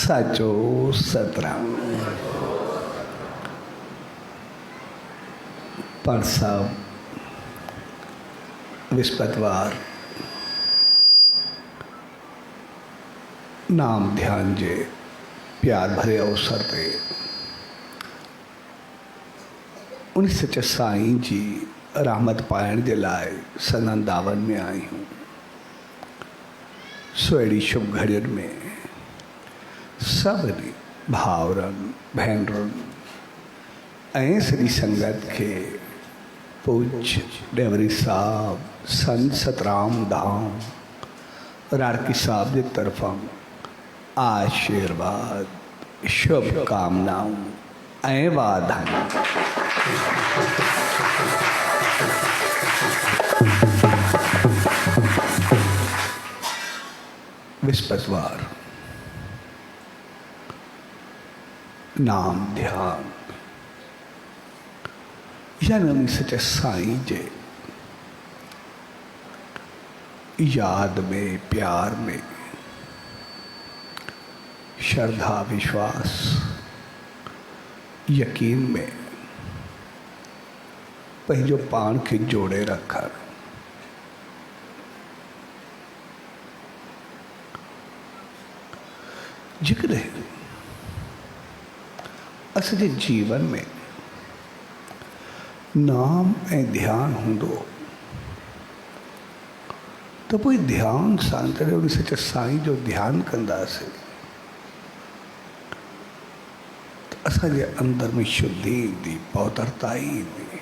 साचो सतराम। पर साहब विस्पतवार नाम ध्यान जे प्यार भरे अवसर पे उन सच साईं जी रहमत पाइण जे लाइ सनन दावन में आई हूँ। सो अहिड़ी शुभ घड़ियुनि में सभिनी भाउरनि भेनरुनि ऐं सॼी संगत खे पूज्य डेवरी साहब संत सतराम धाम राड़की साहब जे तरफ़ां आशीर्वाद शुभकामनाऊं ऐं वाधायूं। विस्पतवार नाम ध्यान यानी सच्चे साईं जे याद में प्यार में श्रद्धा विश्वास यकीन में पंहिंजो पाण खे जोड़े रखण जेकॾहिं असांजे जीवन में नाम ऐं ध्यान हूंदो त पोइ ध्यान सां जॾहिं उन सच्चे साईं जो ध्यान कंदासीं त असांजे अंदर में शुद्धि ईंदी, पवित्रता ईंदी,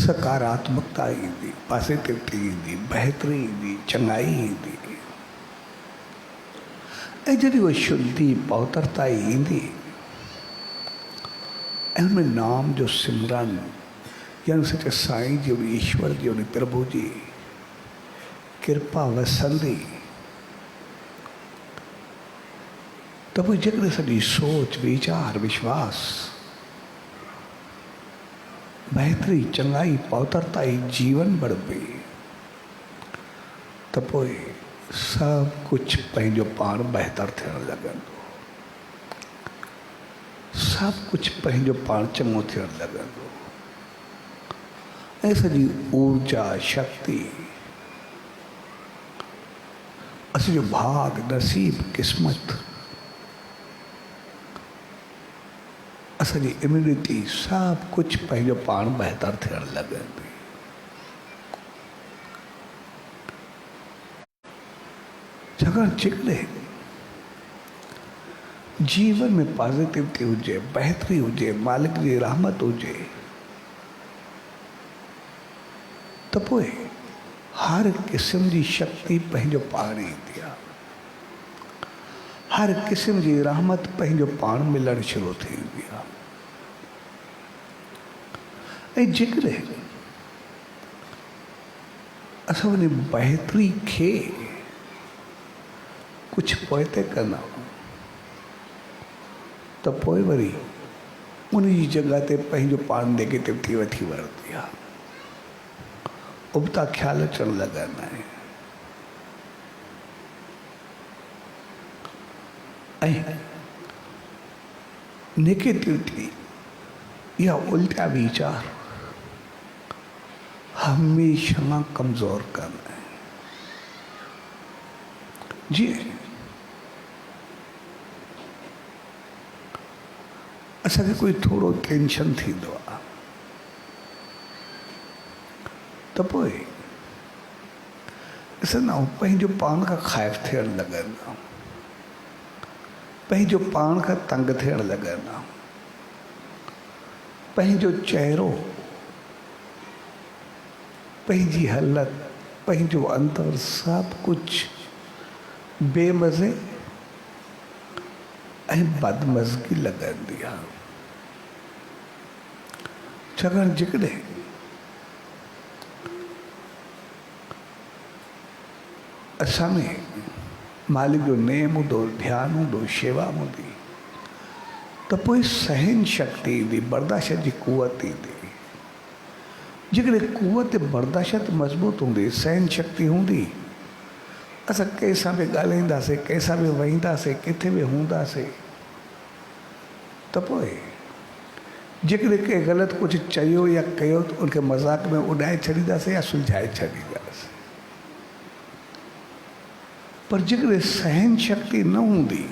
सकारात्मकता ईंदी, पॉजिटिविटी ईंदी, बहितरी ईंदी, चङाई ईंदी। ऐं जॾहिं उहा शुद्धि पवित्रता ईंदी ऐं उनमें नाम जो सिमरन यानी सच्चे साईं जी उन ईश्वर जी उन प्रभु जी कृपा वसंदी त पोइ जेकॾहिं सॼी सोच वीचार विश्वास बहितरी चङाई पवित्रता ई जीवन बणिबी त पोइ सब कुछ पंहिंजो पाण बहितर थियण लॻंदो, सब कुछ पंहिंजो पाण चङो थियण लॻंदो ऐं सॼी ऊर्जा शक्ति असांजो भाग नसीब क़िस्मत असांजी इम्यूनिटी सब कुछ पंहिंजो पाण बहितर थियण लॻंदी। छाकाणि जेकॾहिं जीवन में पॉजिटिविटी हुजे, बहितरी हुजे, मालिक जी रहमत हुजे त पोइ हर क़िस्म जी शक्ति पंहिंजो पाण ईंदी आहे, हर क़िस्म जी रहमत पंहिंजो पाण मिलणु शुरू थींदी आहे। ऐं जेकॾहिं असां उन बहितरी खे कुछ पोइते कंदा त पोइ वरी उन जी जॻह ते पंहिंजो पाण नेगेटिविटी वठी वठंदी आहे, उबता ख़्याल अचणु लॻंदा आहिनि ऐं नेगेटिविटी या उल्टा वीचार हमेशह कमज़ोर कंदा आहिनि। जीअं असांखे कोई थोरो टेंशन थींदो आहे त पोइ ॾिसंदा आहियूं पंहिंजो पाण खां ख़ाइफ़ थियण लॻंदा आहियूं, पंहिंजो पाण खां तंग थियण लॻंदा आहियूं, पंहिंजो चहिरो पंहिंजी हालत पंहिंजो अंदर सब कुछ बेमज़े ऐं बदमज़गी लॻंदी आहे। छाकाणि जेकॾहिं असां में मालिक जो नेम हूंदो, ध्यानु हूंदो, शेवा हूंदी त पोइ सहन शक्ति ईंदी, बर्दाश्त जी कुवत ईंदी। जेकॾहिं कुवत बर्दाश्त मज़बूत हूंदी, सहन शक्ति हूंदी असां कंहिंसां बि ॻाल्हाईंदासीं, कंहिंसां बि वेहींदासीं, किथे बि हूंदासीं, त पोइ जेकॾहिं कंहिं ग़लति कुझु चयो या कयो त उनखे मज़ाक में उॾाए छॾींदासीं या सुलझाए छॾींदासीं। पर जेकॾहिं सहन शक्ति न हूंदी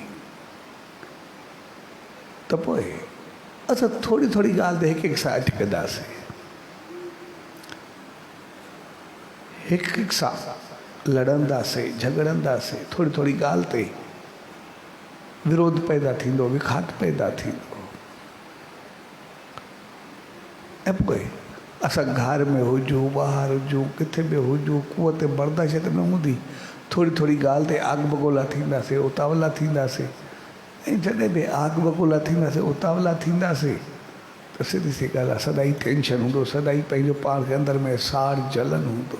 त पोइ असां थोरी थोरी ॻाल्हि ते हिकु हिकु सां अटकंदासीं, हिकु हिकु सां लड़ंदासीं, झगड़ंदासीं, थोरी थोरी ॻाल्हि ते विरोध पैदा थींदो, विखात पैदा थींदो। ऐं पोइ असां घर में हुजूं, ॿाहिरि हुजूं, किथे बि हुजूं, कुवत बर्दाश्त न हूंदी, थोरी थोरी ॻाल्हि ते आग बगोला थींदासीं, उतावला थींदासीं। ऐं जॾहिं बि आग बगोला थींदासीं, उतावला थींदासीं, त सिधी सी ॻाल्हि आहे, सदाई टेंशन हूंदो, सदाई पंहिंजो पाण खे अंदरि में साड़ जलन हूंदो।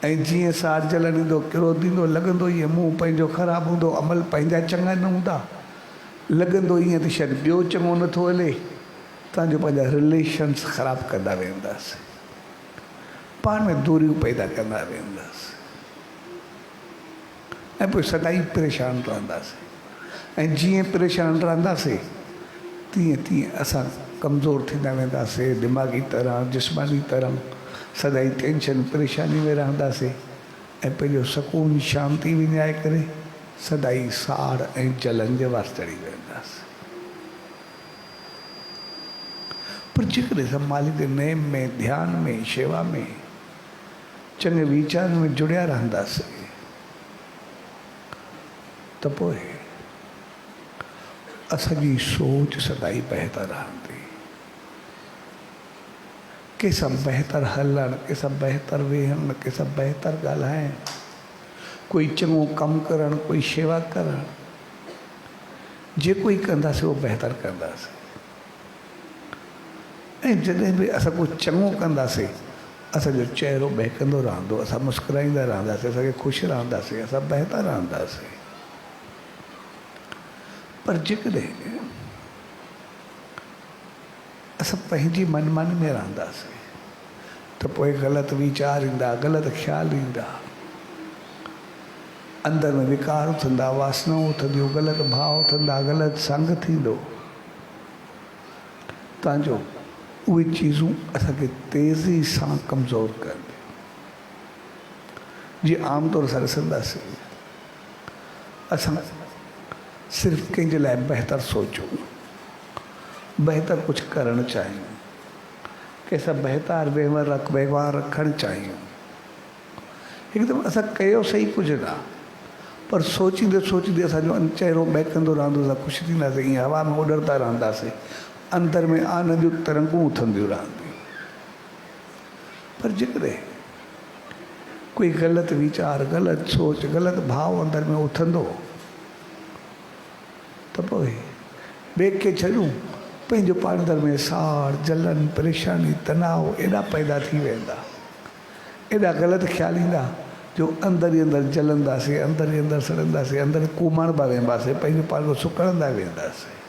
ऐं जीअं साड़ जलन ईंदो, क्रोध ईंदो, लॻंदो ईअं मुंहुं पंहिंजो ख़राबु हूंदो, अमल पंहिंजा चङा न हूंदा, लॻंदो ईअं त शायदि ॿियो चङो नथो हले, तव्हांजो पंहिंजा रिलेशन्स ख़राबु कंदा वेंदासीं, पाण में दूरियूं पैदा कंदा वेंदासीं, ऐं पोइ सदाई परेशान रहंदासीं। ऐं जीअं परेशान रहंदासीं तीअं तीअं असां कमज़ोर थींदा वेंदासीं, दिमाग़ी तरह, जिस्मानी तरह, सदाई टेंशन परेशानी में रहंदासीं, ऐं पंहिंजो सुकून शांती विञाए करे सदाई साड़ ऐं जलन जे वास चढ़ी वेंदासीं। पर जेकॾहिं असां मालिक जे नेम में, ध्यान में, शेवा में, चङे वीचार में जुड़िया रहंदासीं, त पोइ असांजी सोच सदाई बहितर रहंदी, कंहिंसां बहितर हलणु, कंहिंसां बहितर वेहणु, कंहिंसां बहितर ॻाल्हाइणु, कोई चङो कमु करणु, कोई शेवा करणु, जेको ई कंदासीं उहो बहितर कंदासीं। ऐं जॾहिं बि असां कुझु चङो कंदासीं, असांजो चहिरो बहकंदो रहंदो, असां मुस्कुराईंदा रहंदासीं, असांखे ख़ुशि रहंदासीं, असां बहितर रहंदासीं। पर जेकॾहिं असां पंहिंजी मनमानी में रहंदासीं त पोइ ग़लति वीचार ईंदा, ग़लति ख़्याल ईंदा, अंदरि में विकार उथंदा, वासनाऊं उथंदियूं, ग़लति भाव उथंदा, ग़लति संग थींदो, तव्हांजो उहे चीज़ूं असांखे तेज़ी सां कमज़ोर कनि। जीअं आमतौर सां ॾिसंदासीं, असां सिर्फ़ु कंहिंजे लाइ बहितर सोचूं, बहितर कुझु करणु चाहियूं, कंहिंसां बहितर व्यवहार रखणु चाहियूं, हिकदमि असां कयो सही कुझु न, पर सोचींदे सोचींदे असांजो चहिरो बहकंदो रहंदो, असां ख़ुशि थींदासीं, ईअं हवा में उॾंदा रहंदासीं, अंदरि में आनंद जूं तरंगूं उथंदियूं रहंदियूं। पर जेकॾहिं कोई ग़लति वीचार, ग़लति सोच, ग़लति भाव अंदरि में उथंदो, त पोइ ॿिए खे छॾूं, पंहिंजो पाण अंदरि में साड़, जलन, परेशानी, तनाव एॾा पैदा थी वेंदा, एॾा ग़लति ख़्याल ईंदा, जो अंदरि ई अंदरि जलंदासीं, अंदरि ई अंदरि सड़ंदासीं, अंदरि कुमाणंदा वेंदासीं, पंहिंजो पाण खे सुकड़ंदा वेंदासीं।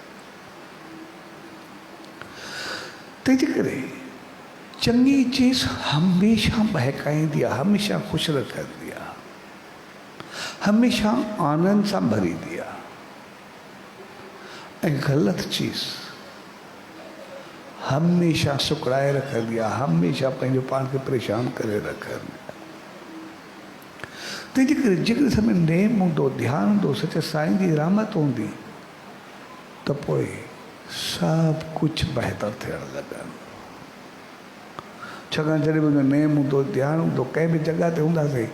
तंहिंजे करे चङी चीज़ हमेशह बहकाईंदी आहे, हमेशह ख़ुशि रखंदी आहे, हमेशह आनंद सां भरींदी आहे, ऐं ग़लति चीज़ हमेशह सुकड़ाए रखंदी आहे, हमेशह पंहिंजो पाण खे परेशान करे रखंदी आहे। तंहिंजे करे जेकॾहिं समय नेम हूंदो, ध्यानु हूंदो, सच साईं जी रहमत हूंदी, त पोइ सभु कुझु बहितर थियणु लॻंदो। छाकाणि जॾहिं मुंहिंजो नेम हूंदो, ध्यानु हूंदो, कंहिं बि जॻह ते हूंदासीं,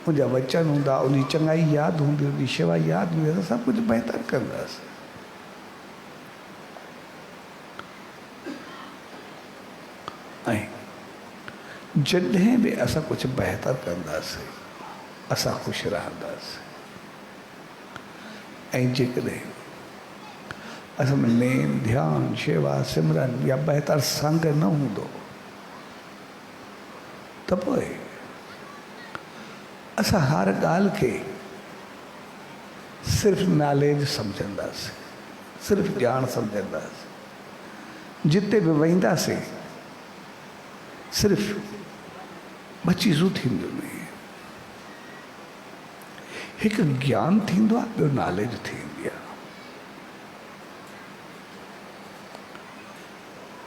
मुंहिंजा वचन हूंदा, उनजी चङाई यादि हूंदी, उनजी शेवा यादि हूंदी, त सभु कुझु बहितर कंदासीं। ऐं जॾहिं बि असां कुझु बहितर कंदासीं, असां ख़ुशि रहंदासीं। ऐं जेकॾहिं असां में नेम, ध्यानु, शेवा, सिमरन या बहितर संग न हूंदो, त पोइ असां हर ॻाल्हि खे सिर्फ़ु नॉलेज सम्झंदासीं, सिर्फ़ु ॼाण सम्झंदासीं। जिते बि वेंदासीं सिर्फ़ु ॿ चीज़ूं थींदियूं आहिनि, एक ज्ञान थींदो आहे, ॿियो नॉलेज थींदी आहे।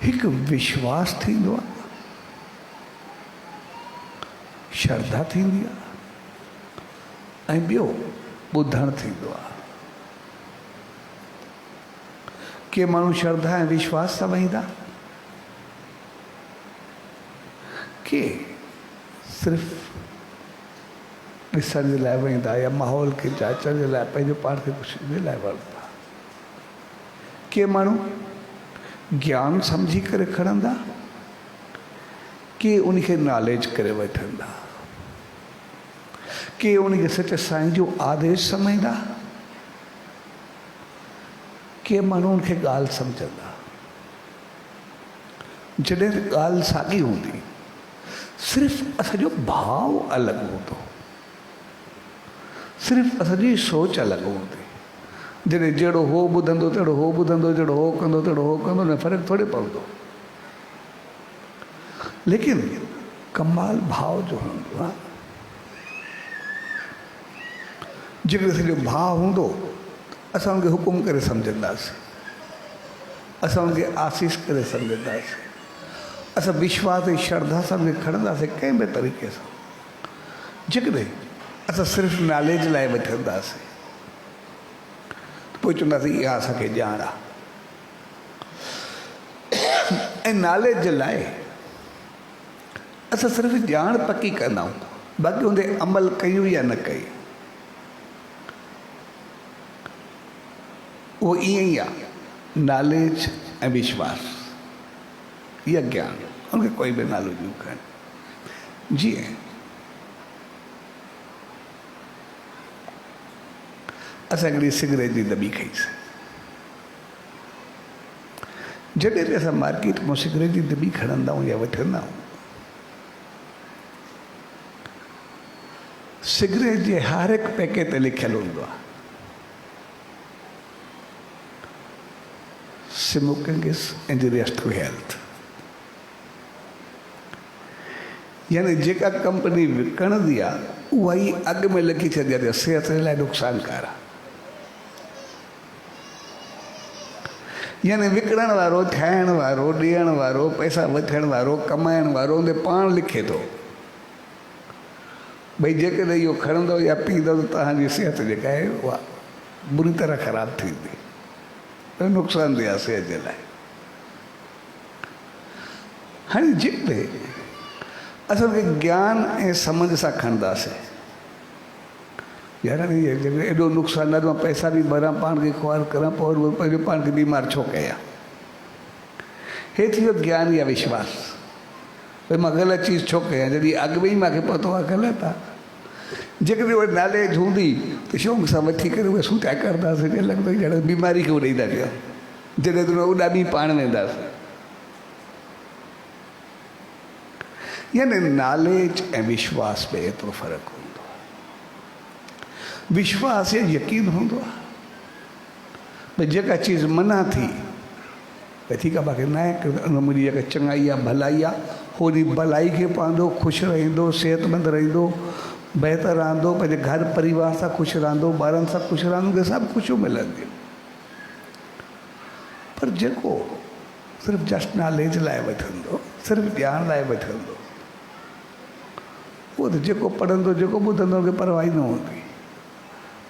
हिकु विश्वास थींदो आहे, श्रद्धा थींदी आहे, ऐं ॿियो ॿुधणु थींदो आहे। के माण्हू श्रद्धा ऐं विश्वास सां वहींदा, के सिर्फ़ ॾिसण जे लाइ वेंदा या माहौल खे जाचण जे लाइ पंहिंजो पाण खे कुझु जे लाइ वणंदा। के माण्हू ज्ञान सम्झी करे खणंदा, के उनखे नॉलेज करे वठंदा, के उनखे सच साईं जो आदेश सम्झंदा, के माण्हू उनखे ॻाल्हि सम्झंदा। जॾहिं ॻाल्हि साॻी हूंदी, सिर्फ़ु असांजो भाव अलॻि हूंदो, सिर्फ़ु असांजी सोच अलॻि हूंदी। जॾहिं जहिड़ो हो ॿुधंदो तहिड़ो हो ॿुधंदो, जहिड़ो हो कंदो तहिड़ो हो कंदो, न फ़र्क़ु थोरे पवंदो। लेकिन कमाल भाव जो हूंदो आहे। जेकॾहिं असांजो भाव हूंदो, असां उनखे हुकुम करे सम्झंदासीं, असां उनखे आसीस करे सम्झंदासीं, असां विश्वास ऐं श्रद्धा सां उनखे खणंदासीं कंहिं बि तरीक़े सां। जेकॾहिं असां सिर्फ़ु नॉलेज लाइ वठंदासीं, पोइ चवंदासीं इहा असांखे ॼाण आहे, ऐं नॉलेज जे लाइ असां सिर्फ़ु ॼाण पकी कंदा आहियूं, बाक़ी उन ते अमल कयूं या न कयूं। उहो ईअं ई आहे, नॉलेज ऐं विश्वास या ज्ञान, उनखे कोई बि नालो ॾियूं कान। जीअं असां हिकिड़ी सिगरेट जी दॿी खाईसीं, जॾहिं बि असां मार्केट मां सिगरेट जी दॿी खणंदा आहियूं या वठंदा आहियूं, सिगरेट जे हर हिकु पैकेट ते लिखियलु हूंदो आहे smoking is injurious to health. यानी जेका कंपनी विकणंदी आहे उहा ई अॻु में लिखी छॾंदी आहे सिहत जे लाइ नुक़सानकार आहे। यानी विकिणण वारो, ठाहिण वारो, ॾियण वारो, पैसा वठण वारो, कमाइण वारो उन पाण लिखे थो भई जेकॾहिं इहो खणंदव या पींदव त तव्हांजी सिहत जेका आहे उहा बुरी तरह ख़राबु थींदी, नुक़सानदेह आहे सिहत जे लाइ। हाणे जेकॾहिं असां ज्ञान ऐं सम्झ सां खणंदासीं, यार एॾो नुक़सानु आहे, मां पैसा बि भरां, पाण खे ख़्वार करां, पोइ पंहिंजो पाण खे बीमार छो कयां। हे थी वियो ज्ञान या विश्वास। भई मां ग़लति चीज़ छो कयां जॾहिं अॻु में ई मूंखे पतो आहे ग़लति आहे। जेकॾहिं उहा नॉलेज हूंदी त शौक़ सां वठी करे उहे सूटा करंदासीं, ईअं लॻंदो ॼण बीमारी खे उॾाईंदा कयो, जॾहिं तूं उॾामी पाण वेंदासीं। यानी नॉलेज ऐं विश्वास में एतिरो फ़र्क़ु हूंदो आहे। विश्वास या यकीन हूंदो आहे भई जेका चीज़ मना थी, भई ठीकु आहे मूंखे न आहे, मुंहिंजी जेका चङाई आहे, भलाई आहे, होड़ी भलाई खे पाईंदो, ख़ुशि रहंदो, सिहतमंद रहंदो, बहितर रहंदो, पंहिंजे घर परिवार सां ख़ुशि रहंदो, ॿारनि सां ख़ुशि रहंदो, सभु ख़ुशियूं मिलंदियूं। पर जेको सिर्फ़ु जस्ट नॉलेज लाइ वठंदो, सिर्फ़ु ॼाण लाइ वठंदो, उहो त जेको पढ़ंदो, जेको ॿुधंदो, उनखे परवाह न हूंदी,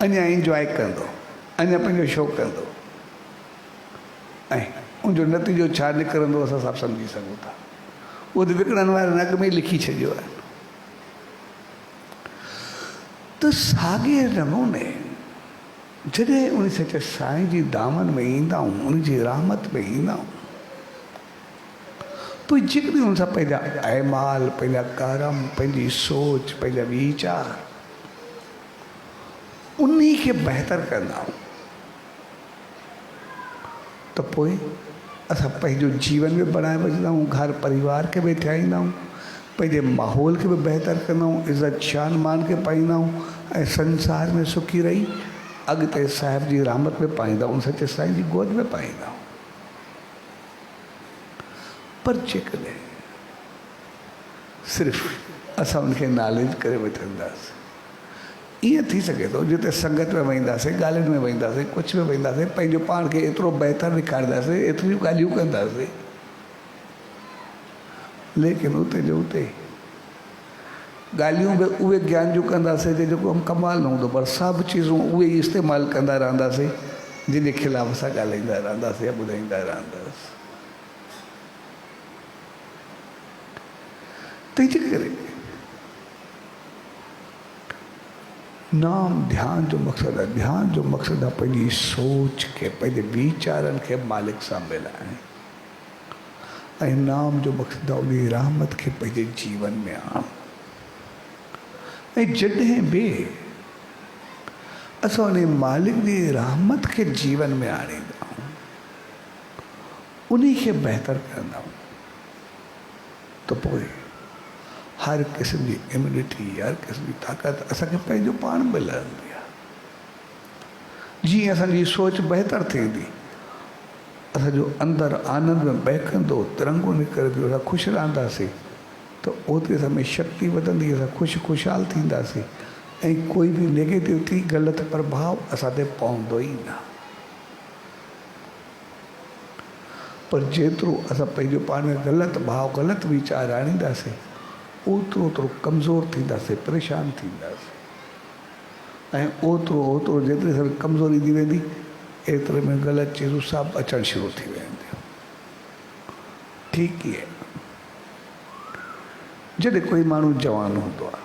अञा इंजॉय कंदो, अञा पंहिंजो शौक़ु कंदो, ऐं उनजो नतीजो छा निकिरंदो असां सभु सम्झी सघूं था। उहो त विकिणण वारनि अॻु में ई लिखी छॾियो आहे। त साॻे नमूने जॾहिं उन सचे साईं जी दामन में ईंदा आहियूं, उनजी रहमत में ईंदा आहियूं, पोइ जेकॾहिं हुन सां पंहिंजा अहमाल, पंहिंजा कर्म, पंहिंजी सोच, पंहिंजा वीचार उन खे बहितर कंदा आहियूं, त पोइ असां पंहिंजो जीवन बि बणाए वठंदा आहियूं, घर परिवार खे बि ठाहींदा आहियूं, पंहिंजे माहौल खे बि बहितर कंदा आहियूं, इज़त शान मान खे पाईंदा आहियूं, ऐं संसार में सुखी रही अॻिते साहिब जी रहमत में पाईंदा आहियूं, सचे साईं जी गोद में पाईंदा आहियूं। पर जेकॾहिं सिर्फ़ु असां उनखे नॉलेज करे वठंदासीं, ईअं थी सघे थो जिते संगत में वेंदासीं, ॻाल्हियुनि में वेंदासीं, कुझु में वेंदासीं, पंहिंजो पाण खे एतिरो बहितर ॾेखारींदासीं, एतिरियूं ॻाल्हियूं कंदासीं, लेकिन उते जो उते ॻाल्हियूं बि उहे ज्ञान जूं कंदासीं जेको कमाल न हूंदो, पर सभु चीज़ूं उहे ई इस्तेमालु कंदा रहंदासीं जिन ख़िलाफ़ असां ॻाल्हाईंदा रहंदासीं या ॿुधाईंदा रहंदासीं। तंहिंजे करे नाम ध्यान जो मक़सदु आहे। ध्यान जो मक़सदु आहे पंहिंजी सोच खे, पंहिंजे वीचारनि खे मालिक सां मिलाइण, ऐं नाम जो मक़सदु आहे उन रहमत खे पंहिंजे जीवन में आणणु। ऐं जॾहिं बि असां उन मालिक जी रहमत खे जीवन में आणींदा आहियूं, उन खे बहितर कंदा आहियूं, त पोइ हर क़िस्म जी इम्यूनिटी, हर क़िस्म जी ताक़त असांखे पंहिंजो पाण मिलंदी आहे। जीअं असांजी सोच बहितर थींदी, असांजो अंदरि आनंद में बहकंदो, तिरंगो निकिरंदो, असां ख़ुशि रहंदासीं, त ओतिरी असां में शक्ति वधंदी, असां ख़ुशहाल थींदासीं, ऐं कोई बि नेगेटिविटी, ग़लति प्रभाव असां ते पवंदो ई न। पर जेतिरो असां पंहिंजो पाण में ग़लति भाव, ग़लति वीचार आणींदासीं, ओतिरो ओतिरो कमज़ोर थींदासीं, परेशान थींदासीं, ऐं ओतिरो जेतिरी असां में कमज़ोरी थी वेंदी, एतिरे में ग़लति चीज़ूं सभु अचणु शुरू थी वेंदियूं। ठीकु ई आहे, जॾहिं कोई माण्हू जवान हूंदो आहे,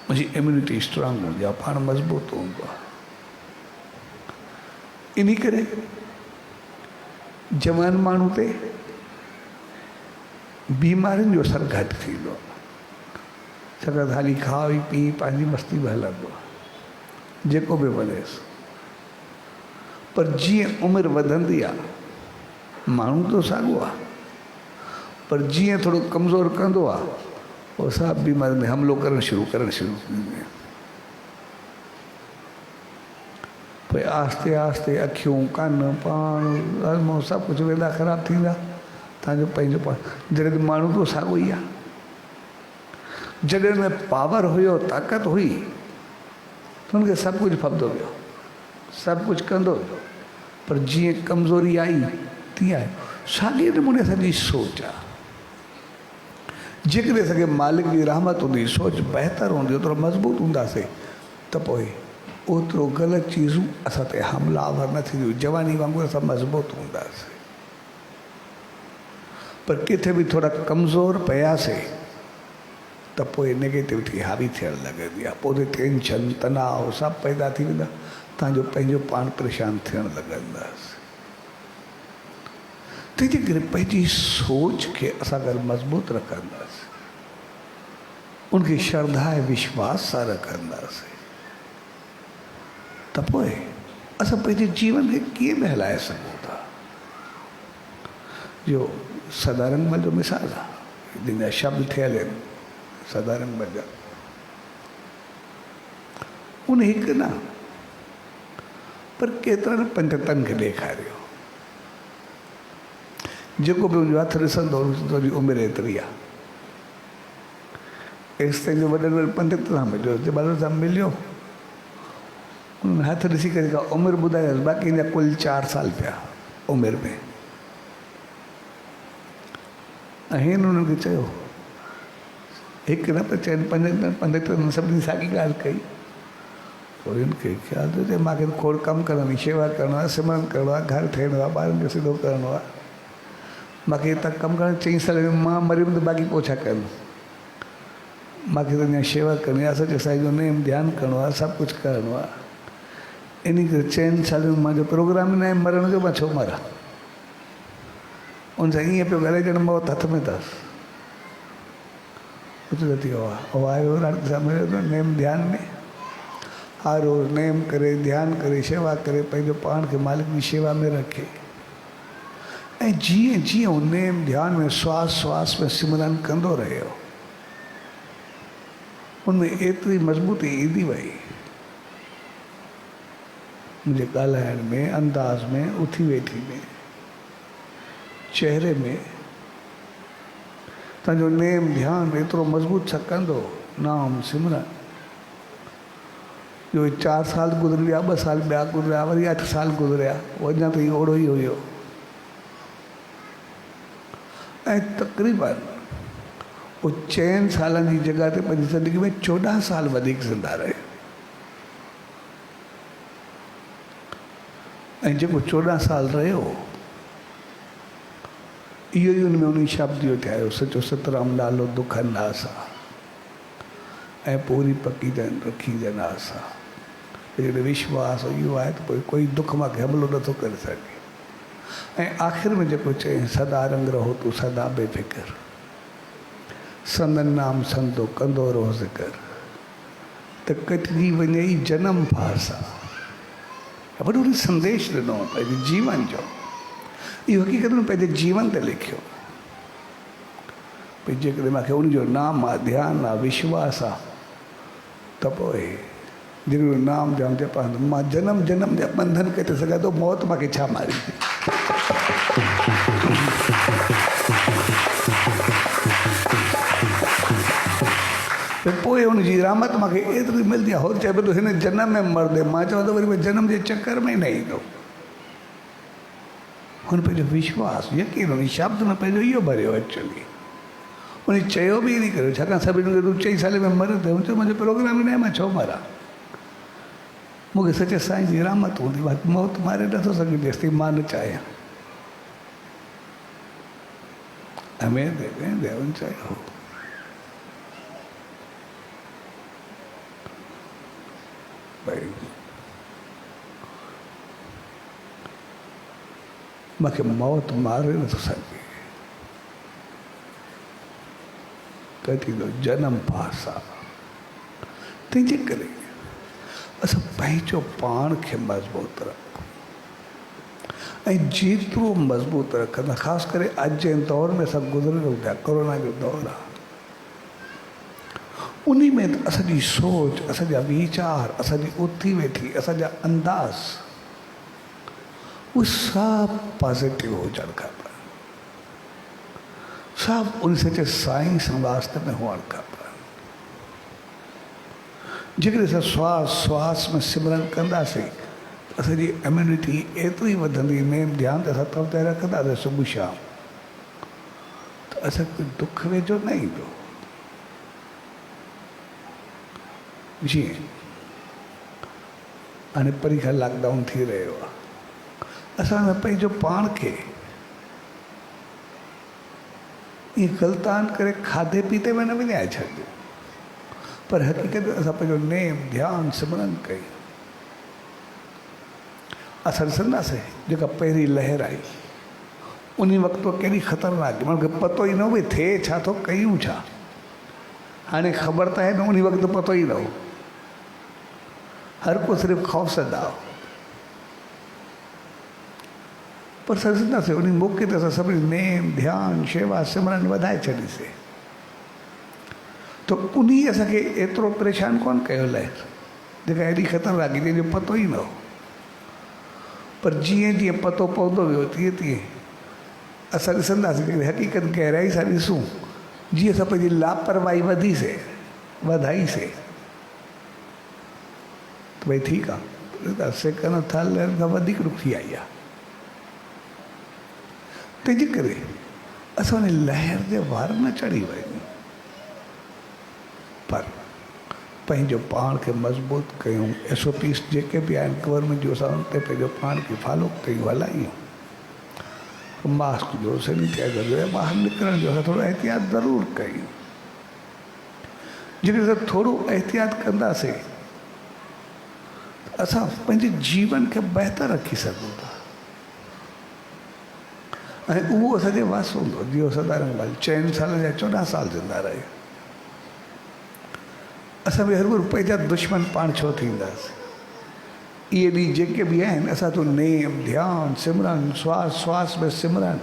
मुंहिंजी इम्यूनिटी स्ट्रांग हूंदी आहे, पाण मज़बूत हूंदो आहे, इन करे जवान माण्हू ते बीमारियुनि जो असरु घटि थींदो आहे, छाकाणि हाली खाई पी पंहिंजी मस्ती में हलंदो आहे, जेको बि वञेसि। पर जीअं उमिरि वधंदी आहे, माण्हू त साॻियो आहे, पर जीअं थोरो कमज़ोर कंदो आहे, उहो सभु बीमारियुनि में हमिलो करणु शुरू थींदियूं। पोइ आहिस्ते आहिस्ते अखियूं, कन, पाण, हज़मो सभु कुझु वेंदा ख़राबु थींदा तव्हांजो पंहिंजो पाण। जॾहिं माण्हू तो साॻियो ई आहे, जॾहिं में पावर हुयो, ताक़त हुई, त हुनखे सभु कुझु फबंदो वियो, सभु कुझु कंदो वियो, पर जीअं कमज़ोरी आई तीअं आहे। साॻिए नमूने असांजी सोच आहे, जेकॾहिं असांखे मालिक जी रहमत हूंदी, सोच बहितर हूंदी, ओतिरो मज़बूत हूंदासीं, त पोइ ओतिरो ग़लति चीज़ूं असां ते हमलावर न थींदियूं, जवानी वांगुरु असां मज़बूत हूंदासीं। पर किथे बि थोरा कमज़ोर पियासीं, त पोइ नेगेटिविटी हावी थियणु लॻंदी आहे, पोइ टेंशन, तनाव सभु पैदा थी वेंदा, तव्हांजो पंहिंजो पाण परेशान थियणु लॻंदासीं। तंहिंजे करे पंहिंजी सोच खे असां अगरि मज़बूत रखंदासीं, उनखे श्रद्धा ऐं विश्वास सां रखंदासीं, त पोइ असां पंहिंजे जीवन खे कीअं बि हलाए सघूं था। जो सदारंगमल जो मिसाल आहे, जिन जा शब्द थियल आहिनि सदारंगमल जा, उन हिकु न पर केतिरनि पंडितनि खे ॾेखारियो, जेको बि उनजो हथु ॾिसंदो हुनजी उमिरि एतिरी आहे। एसि ताईं जो वॾनि वॾनि पंडित सां मिलियो, जंहिं सां मिलियो, उन्हनि हथु ॾिसी करे का उमिरि ॿुधायोसि, बाक़ी हिन जा कुल 4 साल पिया उमिरि में। ऐं हिन उन्हनि खे चयो, हिकु न पिया चइनि, पंडितनि सभिनी साॻी ॻाल्हि कई। पोइ हिनखे ख़्यालु थो अचे, मूंखे खोड़ कमु करणो आहे, शेवा करणो आहे, सिमरन करणो आहे, घर ठाहिणो आहे, ॿारनि खे सिधो करणो आहे, मूंखे हितां कमु करणु 4 साल में मां मरियुमि त बाक़ी पोइ छा कनि, मूंखे त अञा शेवा करणी आहे, सच साईं जो नेम ध्यानु करणो आहे, सभु कुझु करणो आहे। इन करे 4 साल में मुंहिंजो प्रोग्राम ई न आहे मरण जो, मां छो मरां। उन सां ईअं पियो ॻाल्हाए ॼण मौत हथ में अथसि। कुझु थी वियो आहे, उहो आयो राति सां मिलियो त नेम ध्यान में, हर रोज़ु नेम करे, ध्यानु करे, शेवा करे, पंहिंजो पाण खे मालिक जी शेवा में रखे। ऐं जीअं जीअं उन नेम ध्यान में श्वास श्वास में सिमरन कंदो रहियो, उनमें एतिरी मज़बूती ईंदी वई, मुंहिंजे ॻाल्हाइण में, अंदाज़ में, उथी वेठी में, चहिरे में, तव्हांजो नेम ध्यानु एतिरो मज़बूत सां कंदो नाम सिमरन। जो 4 साल गुज़री विया, 2 साल ॿिया गुज़रिया, वरी 8 साल गुज़रिया, वो अञा ताईं ओड़ो ई हुयो। ऐं तक़रीबन वो 4 सालनि जी जॻह ते पंहिंजी ज़िंदगी में 14 साल वधीक ज़िंदा रहे। ऐं जेको 14 साल रहियो, इहो ई उन में उन शब्द इहो ठाहियो, सचो सतराम नालो दुखनि नासा ऐं पूरी पकी जन रखी जन आसा। जॾहिं विश्वास इहो आहे त पोइ कोई दुख मूंखे हमलो नथो करे सघे। ऐं आख़िर में जेको चई, सदा रंग रहो तूं सदा बेफ़िक्र, संदन नाम संदो कंदो रहो ज़िक्र, त कटिजी वञे ई जनम फासा। वॾो संदेश ॾिनो पंहिंजे जीवन जो, इहो हक़ीक़त में पंहिंजे जीवन ते लिखियो। भई जेकॾहिं मूंखे उनजो नाम आहे, ध्यानु आहे, विश्वास आहे, त पोइ जेकॾहिं नाम जाम जपां मां जनम जनम जा बंधन कटे सघां थो, मौत मूंखे छा मारी। पोइ हुनजी रहमत मूंखे एतिरी मिलंदी आहे। हो चए पियो हिन जनम में मरदे, मां चवां थो वरी मां जनम जे चकर में न ईंदो। हुन पंहिंजो विश्वास, यकीन, हुन शब्द में पंहिंजो इहो भरियो। एक्चुअली उन चयो बि ईअं करियो, छाकाणि सभिनी तूं 4 साल में मरे त चयो मुंहिंजो प्रोग्राम ई न आहे, मां छो मरां। मूंखे सचे साईं जी रहमत हूंदी, बाक़ी मौत मारे नथो सघे जेसिताईं मां न चाहियां। हुन चयो भई मूंखे मौत मारे नथो सघे, कटी थो जनम पास आहे। तंहिंजे करे असां पंहिंजो पाण खे मज़बूत रखूं, ऐं जेतिरो मज़बूत रखंदा, ख़ासि करे अॼु जे दौर में असां गुज़रे रहियूं पिया, कोरोना जो दौरु आहे, उन में त असांजी सोच, असांजा वीचार, असांजी उथी वेठी, असांजा अंदाज़, उहे सभु पॉज़िटिव हुजणु खपनि, सभु उन सचे साईं सां वास्ते में हुअणु खपनि। जेकॾहिं असां श्वास श्वास में सिमरन कंदासीं, असांजी इम्यूनिटी एतिरी वधंदी, नेम ध्यानु ते असां तव ते रखंदासीं सुबुह शाम, त असांखे दुख वेझो न ईंदो। जीअं हाणे परी खां लॉकडाउन थी रहियो आहे, असां पंहिंजो पाण खे ईअं गलतान करे खाधे पीते में न विञाए छॾियो, पर हक़ीक़त में असां पंहिंजो नेम ध्यानु सिमरन कई। असां ॾिसंदासीं जेका पहिरीं लहर आई, उन वक़्तु केॾी ख़तरनाक, मूंखे पतो ई न हो भई थिए छा थो, कयूं छा। हाणे ख़बर त आहे न, उन वक़्तु पतो ई न हो, हर को सिर्फ़ु ख़ौफ़ज़दा हो। पर असां ॾिसंदासीं उन मौक़े ते असां सभिनी नेम ध्यानु शेवा सिमरन वधाए छॾीसीं, त उन असांखे एतिरो परेशान कोन कयो लहर, जेका एॾी ख़तरनाक, जंहिंजो पतो ई न हो। पर जीअं जीअं पतो पवंदो वियो, तीअं तीअं असां ॾिसंदासीं कि हक़ीक़त गहराई सां ॾिसूं, जीअं असां पंहिंजी लापरवाही वधाईसीं, त भई ठीकु आहे, सेकंड थर्ड लहर खां वधीक ॾुखी आई आहे। तंहिंजे करे असां उन लहर जे वार न चढ़ी वञूं, पर पंहिंजो पाण खे मज़बूत कयूं। SOPs जेके बि आहिनि गवर्नमेंट जो, असां उन ते पंहिंजो पाण खे फॉलो कयूं, हलायूं। मास्क जो, सैनिटाइज़र जो, ॿाहिरि निकिरण जो असां थोरो एहतियात ज़रूरु कयूं। जेकॾहिं असां थोरो एहतियात कंदासीं, असां पंहिंजे जीवन खे बहितर रखी सघूं था, ऐं उहो असांजे वास हूंदो। जीअं सदारंग भाई 4 साल जा 14 साल ज़िंदा रहे, असां बि हर को पंहिंजा दुश्मन पाण छो थींदासीं। इहे ॾींहं जेके बि आहिनि, असां तो नेम ध्यानु सिमरन, श्वास श्वास में सिमरन,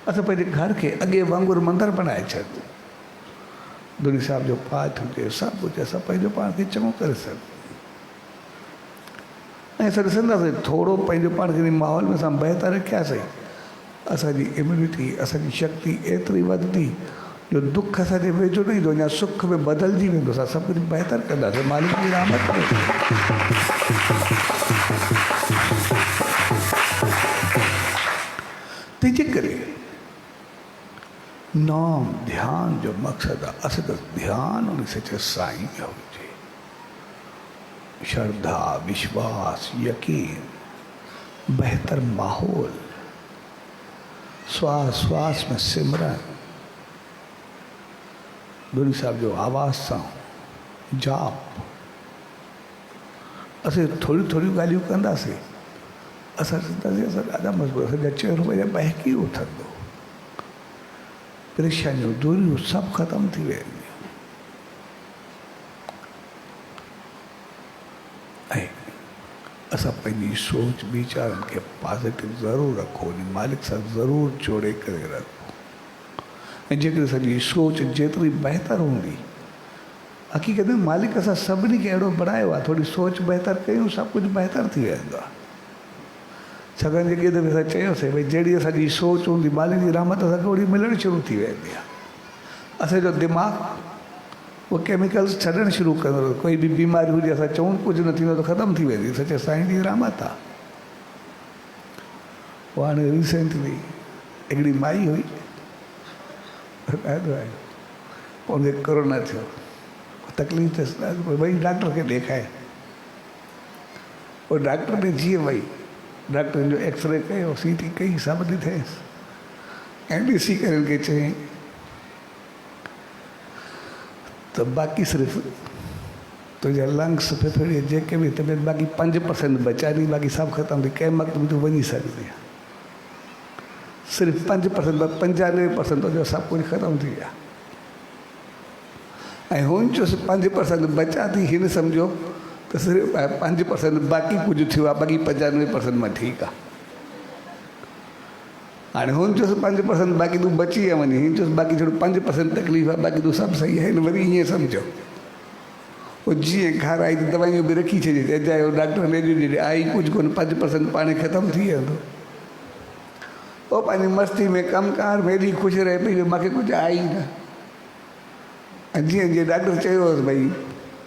असां पंहिंजे घर खे अॻे वांगुरु मंदरु बणाए छॾियो। दुनी साहिब जो पाठ हुजे, सभु हुजे, असां पंहिंजो पाण खे चङो करे सघूं। ऐं असां ॾिसंदासीं थोरो पंहिंजो पाण खे माहौल में असां बहितर रखियासीं, असांजी इम्यूनिटी, असांजी शक्ति एतिरी वधंदी जो दुख असांजे वेझो न ईंदो अञा सुख में बदिलजी वेंदो, असां सभु कुझु बहितर कंदासीं मालिक जी रहमत में। तंहिंजे करे नाम ध्यान जो मक़सदु आहे, असां त ध्यानु उन सचे साईं में हुजे, श्रद्धा विश्वास यकीन, बेहतर माहौल, श्वास श्वास में सिमरन, गुरु साहब जो आवाज़ सां जाप। असीं थोड़ी थोड़ी ॻाल्हियूं कंदासीं, असां चवंदासीं असां ॾाढा मज़बूत, असांजा चेहरो भैया बहकी उथंदो, परेशानियूं दूरियूं सभु ख़तमु थी वेंदियूं। ऐं असां पंहिंजी सोच वीचारनि खे पॉज़िटिव ज़रूरु रखो, मालिक सां ज़रूरु जोड़े करे रखो। ऐं जेकॾहिं असांजी सोच जेतिरी बहितर हूंदी, हक़ीक़त में मालिक असां सभिनी खे अहिड़ो बणायो आहे, थोरी सोच बहितर कयूं सभु कुझु बहितर थी वेंदो आहे। छाकाणि जेके दफ़े असां चयोसीं भई जहिड़ी असांजी सोच हूंदी मालिक जी रहमत असांखे ओड़ी मिलणु शुरू थी वेंदी आहे। असांजो दिमाग़ उहो केमिकल्स छॾणु शुरू कंदो, कोई बि बीमारी हुजे असां चऊं कुझु न थींदो त ख़तमु थी वेंदी, सचे साईं जी रहमत आहे। उहा हाणे रिसेंटली हिकिड़ी माई हुई, ॾाढो आहे उनखे कोरोना थियो, तकलीफ़ थियसि, वई डॉक्टर खे ॾेखारे, पोइ डॉक्टर ने जीअं वई डॉक्टर जो एक्सरे कयो, सीटी कई, सभु ॾिठेसि ऐं ॾिसी करे उनखे चयईं त बाक़ी सिर्फ़ु तुंहिंजा लंग्स फेफड़े जेके बि तबियत बाक़ी 5% बचानी, बाक़ी सभु ख़तमु थी, कंहिं वक़्तु बि तूं वञी सघंदी आहे, सिर्फ़ु 5%, 95% तुंहिंजो सभु कुझु ख़तमु थी विया। ऐं हुन चयोसि 5% बचा थी, हिन सम्झो त सिर्फ़ु 5% बाक़ी कुझु थियो आहे, बाक़ी 95% मां ठीकु आहे। हाणे हुन चयोसि 5% बाक़ी तूं बची विया वञी, हिन चयोसि बाक़ी थोरो 5% तकलीफ़ आहे, बाक़ी तूं सभु सही आहे। हिन वरी ईअं सम्झो, पोइ जीअं घर आई त दवाइयूं बि रखी छॾी, चइजायो डॉक्टर ने ॾिनी आई कुझु कोन, 5% पाणे ख़तमु थी वेंदो। पोइ पंहिंजी मस्ती में कमकार में एॾी ख़ुशि रहे पई जो मूंखे कुझु आई न। ऐं जीअं जीअं डॉक्टर चयोसि भई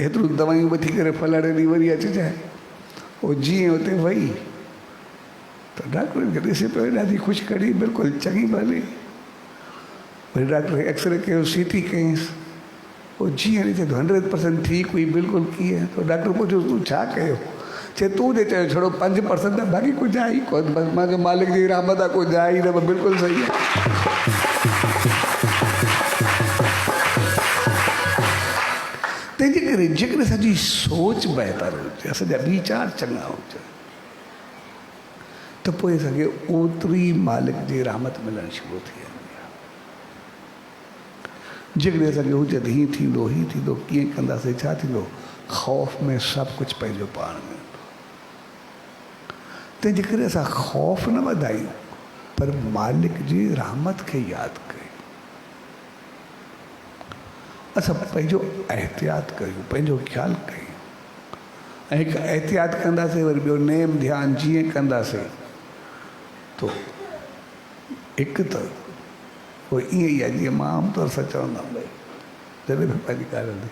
हेतिरो दवाइयूं वठी करे फलाणे ॾींहुं वरी अचिजांइ, पोइ जीअं हुते वई त डॉक्टर खे ॾिसी पियो, ॾाढी ख़ुशि कड़ी, बिल्कुलु चङी भली। वरी डॉक्टर एक्सरे कयो, सीटी कयईंसि, पोइ जीअं ॾिठे त 100% ठीकु हुई, बिल्कुलु कीअं। त डॉक्टर पुछियो तूं छा कयो, चए तूं जे चयो छड़ो 5% आहे, बाक़ी कुझु आहे ई कोन, बसि मांखे मालिक जी रहमत आहे, कुझु आहे ई न, बिल्कुलु सही आहे। तंहिंजे करे जेकॾहिं असांजी सोच बहितर हुजे, असांजा वीचार चङा हुजनि, त पोइ असांखे ओतिरी मालिक जी रहमत मिलणु शुरू थी वेंदी आहे। जेकॾहिं असांखे हुजे त हीअं थींदो, हीअं थींदो, कीअं कंदासीं, छा थींदो, ख़ौफ़ में सभु कुझु पंहिंजो पाण में। तंहिंजे करे असां ख़ौफ़ न वधायूं, पर मालिक जी रहमत खे यादि कयूं, असां पंहिंजो एहतियात कयूं, पंहिंजो ख़्यालु कयूं। ऐं हिकु एहतियात कंदासीं, वरी ॿियो नेम ध्यानु जीअं कंदासीं तो हिकु त पोइ ईअं ई आहे जीअं मां आमतौर सां चवंदा आहियूं, भई जॾहिं बि पंहिंजी ॻाल्हि हलंदी,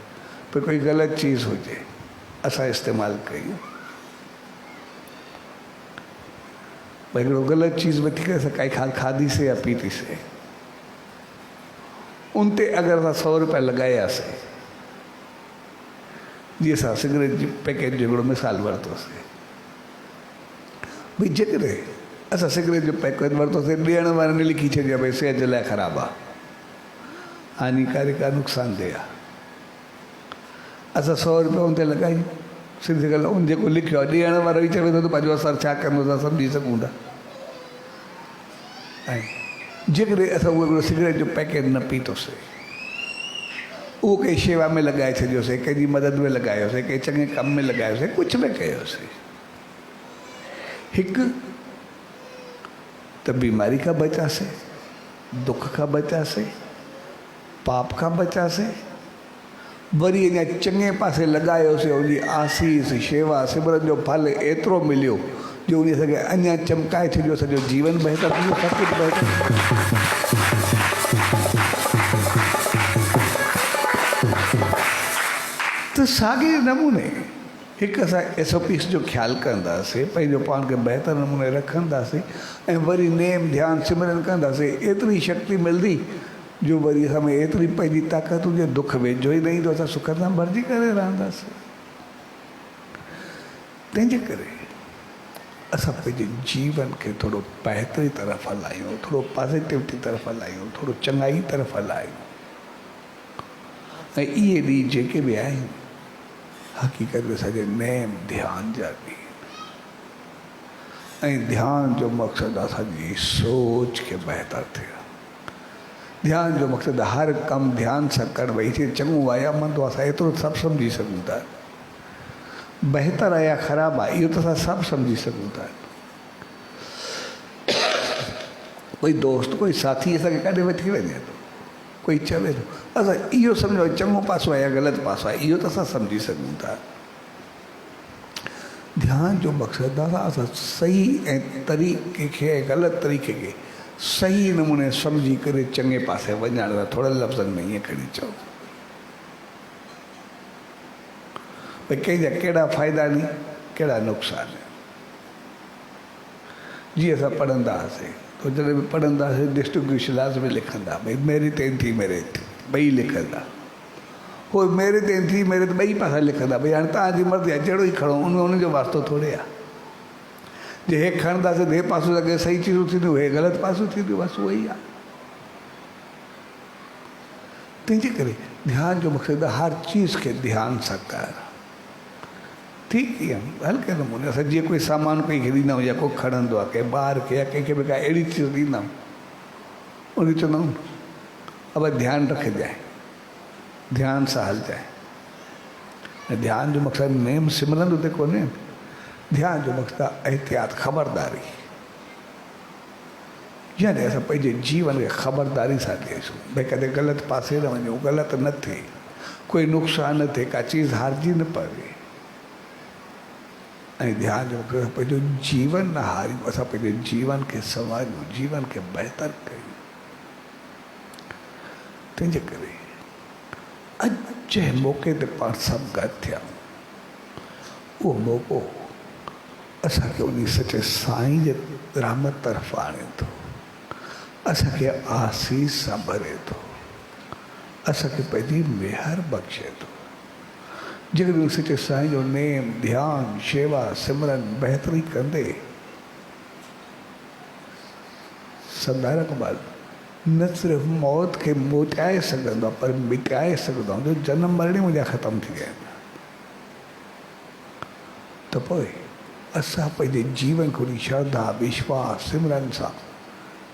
भई कोई ग़लति चीज़ हुजे असां इस्तेमालु कयूं। भई हिकिड़ो ग़लति चीज़ वठी करे असां काई खाधीसीं या पीतीसीं, उन ते अगरि असां 100 रुपया लॻायासीं, जीअं असां सिगरेट जी पैकेट जो हिकिड़ो मिसाल वरितोसीं, भई जेकॾहिं असां सिगरेट जो पैकेट वरितोसीं, ॾियण वारनि लिखी छॾियो भई सिहत जे लाइ ख़राबु आहे, हानिकारक आहे, नुक़सानदेह आहे, असां 100 रुपया उन ते लॻायूं, सिधी ॻाल्हि उन जेको लिखियो आहे ॾियण वारो ई चवे थो त पंहिंजो असरु छा कंदो असां सम्झी सघूं था। ऐं जेकॾहिं असां उहो हिकिड़ो सिगरेट जो पैकेट न पीतोसीं, उहो कंहिं शेवा में लॻाए छॾियोसीं, कंहिंजी मदद में लॻायोसीं, कंहिं चङे कम में लॻायोसीं, कुझु बि कयोसीं, हिकु त बीमारी खां बचासीं, दुख खां बचासीं, पाप खां बचासीं, वरी अञा चङे पासे लॻायोसीं, उनजी आसीस शेवा सिमरन जो फल एतिरो मिलियो जो उन असांखे अञा चमकाए छॾियो, सॼो जीवन बहितर थी वियो, सभु कुझु बहितर। तो साॻे नमूने हिकु असां SOPs जो ख्यालु कंदासीं, पंहिंजो पाण खे बहितर नमूने रखंदासीं ऐं वरी नेम ध्यानु सिमरन कंदासीं, एतिरी शक्ति मिलंदी जो वरी असां में एतिरी पंहिंजी ताक़त हुजे, दुख वेझो ई न ईंदो, असां सुख सां भरिजी करे रहंदासीं। तंहिंजे करे असां पंहिंजे जीवन खे थोरो बहितरी तरफ़ हलायूं, थोरो पॉज़िटिविटी तरफ़ हलायूं, थोरो चङाई तरफ़ हलायूं। ऐं इहे ॾींहं जेके बि आहिनि हक़ीक़त में सॼे नेम ध्यान जा ॾींहं, ऐं ध्यान जो मक़सदु असांजी सोच खे बहितर थिए। ध्यान जो मक़सदु हर कमु ध्यान सां करणु, भई हिते चङो आयामंदो असां एतिरो सभु सम्झी सघूं था, बहितर आहे या ख़राबु आहे इहो त असां सभु सम्झी सघूं था। कोई दोस्त कोई साथी असांखे काॾे वठी वञे थो, कोई चवे थो, असां इहो सम्झो चङो पासो आहे या ग़लति पासो आहे, इहो त असां सम्झी सघूं था। ध्यान जो मक़सदु आहे असां सही ऐं तरीक़े खे ऐं ग़लति तरीक़े खे सही नमूने सम्झी करे चङे पासे वञण था। थोड़े लफ़्ज़नि में ईअं खणी चओ भई कंहिंजा कहिड़ा फ़ाइदा आहिनि, कहिड़ा नुक़सान आहिनि। जीअं असां पढ़ंदा हुआसीं तो जॾहिं बि पढ़ंदा हुआसीं डिस्ट्रिब्यूशन लास्ट में लिखंदा भई मेरिट एंट्री मेरिट ॿई लिखंदा, उहो मेरिट एंट्री मेरिट ॿई पासा लिखंदा। भई हाणे तव्हांजी मर्ज़ी आहे, जहिड़ो ई खणो, उनजो वास्तो थोरे आहे। जे हे खणंदासीं हे पासो अॻे सही चीज़ूं थींदियूं, हे ग़लति पासो थींदियूं, बसि उहो ई आहे। तंहिंजे करे ध्यान जो मक़सदु हर चीज़ खे ध्यान सां कर। ठीकु ईअं हल्के नमूने असां जीअं कोई सामान कंहिंखे ॾींदा आहियूं या को खणंदो आहे, कंहिं ॿार खे या कंहिंखे बि का अहिड़ी चीज़ ॾींदा आहियूं, उन चवंदा आहियूं अब ध्यानु रखजांइ, ध्यान सां हलजांइ। ऐं ध्यान जो मक़सदु नेम सिमरन ते कोन्हे, ध्यान जो मक़सदु आहे एहतियात, ख़बरदारी। यानी असां पंहिंजे जीवन खे ख़बरदारी सां ॾिसूं, भई कॾहिं ग़लति पासे न वञूं, ग़लति न थिए, कोई नुक़सानु न थिए, का चीज़ हारिजी न पवे। ऐं ध्यान जो मक़सदु पंहिंजो जीवन न हारियूं, असां पंहिंजे जीवन खे संवारियूं, जीवन खे बहितर कयूं। तंहिंजे करे अॼु जे मौक़े ते पाण सभु गॾु थिया, उहो मौक़ो असांखे उन सचे साईं जे रहमत तरफ़ आणे थो, असांखे आसीस सां भरे थो, असांखे पंहिंजी मेहर बख़्शे थो। जेकॾहिं सचे साईं जो नेम ध्यान शेवा सिमरन बहितरी कंदे सदार कमाल न सिर्फ़ु मौत खे मोटाए सघंदो आहे पर मिटाए सघंदो आहे। जो जनम मरण मुंहिंजा ख़तमु थी विया आहिनि, त पोइ असां पंहिंजे जीवन खे उन श्रद्धा विश्वास सिमरन सां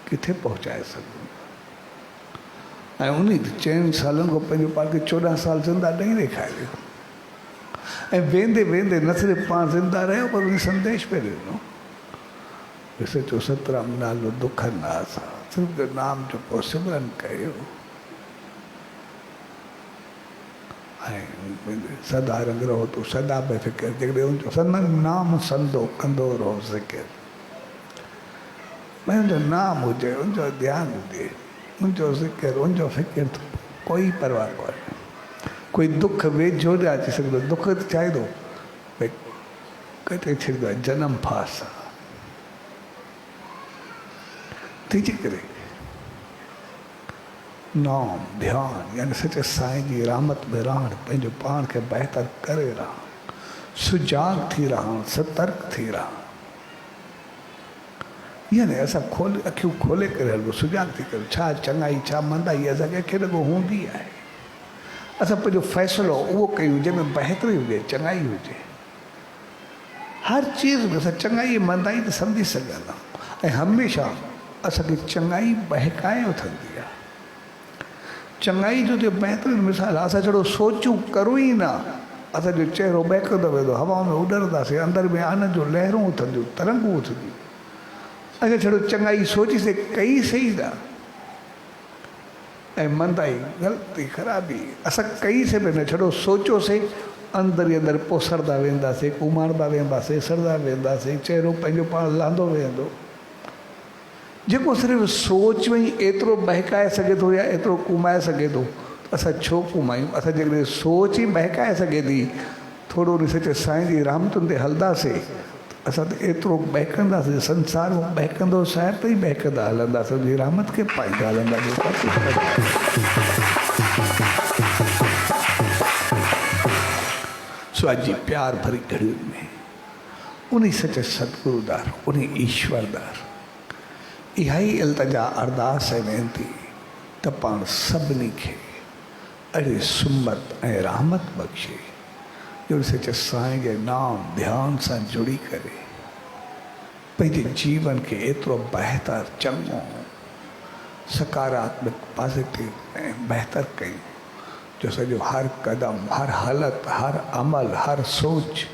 किथे पहुचाए सघूं। ऐं उन 4 सालनि खां पंहिंजो पाण खे 14 साल ज़िंदा ॾेई ॾेखारियो, ऐं वेंदे वेंदे न सिर्फ़ु पाण ज़िंदा रहियो पर उन संदेश पे ॾिनो, सचो सतराम नालो दुख नास आहे, सिर्फ़ु नाम जो पोइ सिमरन कयो ऐं सदा रंग रहो तूं सदा बेफ़िक्र। जेकॾहिं उनजो सनन नाम संदो कंदो रहो ज़िक्र, भई उनजो नाम हुजे, उनजो ध्यानु हुजे, उनजो ज़िक्र, उनजो फ़िक्र, कोई परवाह कोन्हे। कोई दुख वेझो न अची सघंदो, दुख त चाहे थो भई कटे छॾींदो आहे, जनम फास आहे। तंहिंजे करे नाम ध्यान यानी सचे साईं जी रहमत में रहणु, पंहिंजो पाण खे बहितर करे रहणु, सुजाग थी रहणु, सतर्क थी रहणु। यानी असां अखियूं खोले करे हलूं, सुजाग थी करे, छा चङाई छा मंदाई असांखे अखे लॻो हूंदी आहे। असां पंहिंजो फ़ैसिलो उहो कयूं जंहिंमें बहितरी हुजे, चङाई हुजे। हर चीज़ में असां चङाई मंदाई त सम्झी सघंदा, ऐं हमेशह असांखे चङाई बहकाए उथंदी आहे। चङाई जो जो बहितरीनु मिसाल आहे, असां जहिड़ो सोचूं करूं ई न, असांजो चहिरो बहकंदो वेंदो, हवा में उॾंदासीं, अंदरि में आनंद जो लहरूं उथंदियूं, तरंगूं उथंदियूं। असां जहिड़ो चङाई सोचीसीं कईसीं न, ऐं मंदाई ग़लती ख़राबी असां कईसीं बि न, छड़ो सोचियोसीं, अंदरि ई अंदरि पोसरदा वेंदासीं, कुमारंदा वेंदासीं, सरदा वेंदासीं, चहिरो पंहिंजो पाण लहंदो वेंदो। जेको सिर्फ़ु सोच में ई एतिरो बहकाए सघे थो या एतिरो कुमाए सघे थो, असां छो घुमायूं? असां जेकॾहिं सोच ई बहकाए सघे थी, थोरो उन सच साईं जी रहमतुनि ते हलंदासीं, असां त एतिरो बहकंदासीं, संसार में बहकंदो शहर ते ई बहकंदा हलंदासीं, उनजी रहमत खे पाईंदा हलंदासीं। सो अॼु जी प्यार भरी घड़ियुनि में उन सचे सतगुरुदार, उन ईश्वरदार इहा ई इल्तिजा अरदास ऐं वेनती त पाण सभिनी खे अहिड़ी सुमत ऐं रहमत बख़्शे जो सचे साईं जे नाम ध्यान सां जुड़ी करे पंहिंजे जीवन खे एतिरो बहितर, चङो, सकारात्मक, पॉजिटिव ऐं बहितर कयूं जो सॼो हर क़दम, हर हालत, हर अमल, हर सोच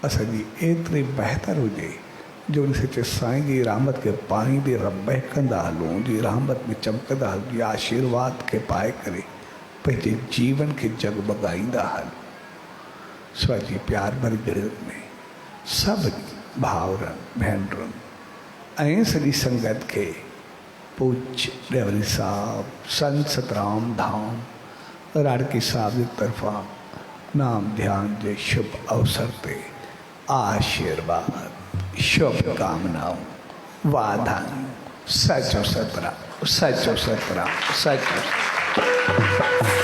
असांजी एतिरी बहितर हुजे जो उन सचे साईं जी रहमत खे पाणी बि बहकंदा हलूं, उनजी रहमत में चमकंदा हलूं, जी आशीर्वाद खे पाए करे पंहिंजे जीवन खे जगमगाईंदा हलूं। सो अॼु प्यार भरी घड़ियुनि में सभिनी भाउरनि भेनरुनि ऐं सॼी संगत खे पूज्य डेवरी साहब संत सतराम धाम राड़की साहब जी तरफ़ां नाम ध्यान जे शुभ अवसर ते आशीर्वाद, शुभकामनाऊं, वाधायूं, सचो सतराम, सचो सतराम, सचो।